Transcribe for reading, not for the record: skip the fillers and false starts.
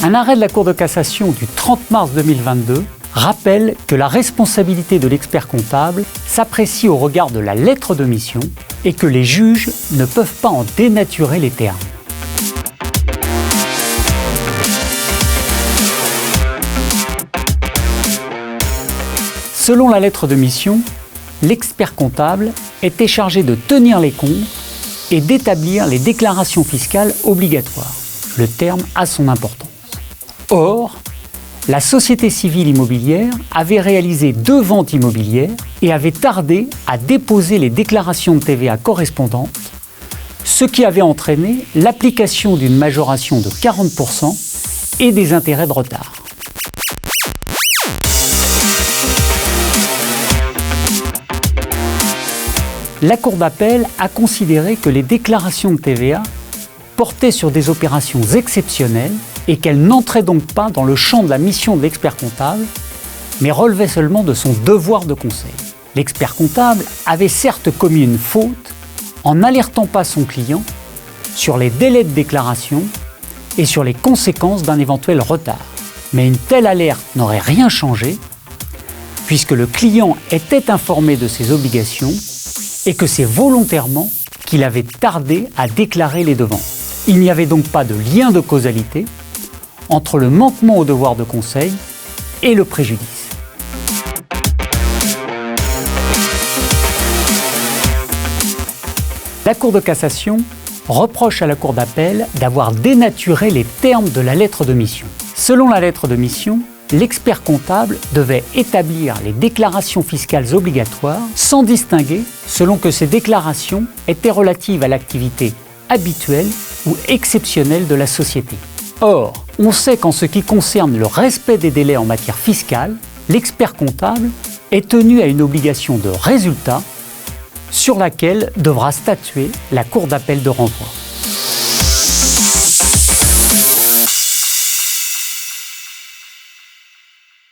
Un arrêt de la Cour de cassation du 30 mars 2022 rappelle que la responsabilité de l'expert comptable s'apprécie au regard de la lettre de mission et que les juges ne peuvent pas en dénaturer les termes. Selon la lettre de mission, l'expert comptable était chargé de tenir les comptes et d'établir les déclarations fiscales obligatoires. Le terme a son importance. Or, la société civile immobilière avait réalisé 2 ventes immobilières et avait tardé à déposer les déclarations de TVA correspondantes, ce qui avait entraîné l'application d'une majoration de 40% et des intérêts de retard. La Cour d'appel a considéré que les déclarations de TVA portaient sur des opérations exceptionnelles et qu'elles n'entraient donc pas dans le champ de la mission de l'expert comptable, mais relevaient seulement de son devoir de conseil. L'expert comptable avait certes commis une faute en n'alertant pas son client sur les délais de déclaration et sur les conséquences d'un éventuel retard. Mais une telle alerte n'aurait rien changé, puisque le client était informé de ses obligations et que c'est volontairement qu'il avait tardé à déclarer les devances. Il n'y avait donc pas de lien de causalité entre le manquement au devoir de conseil et le préjudice. La Cour de cassation reproche à la Cour d'appel d'avoir dénaturé les termes de la lettre de mission. Selon la lettre de mission, l'expert comptable devait établir les déclarations fiscales obligatoires sans distinguer selon que ces déclarations étaient relatives à l'activité habituelle ou exceptionnelle de la société. Or, on sait qu'en ce qui concerne le respect des délais en matière fiscale, l'expert comptable est tenu à une obligation de résultat sur laquelle devra statuer la Cour d'appel de renvoi.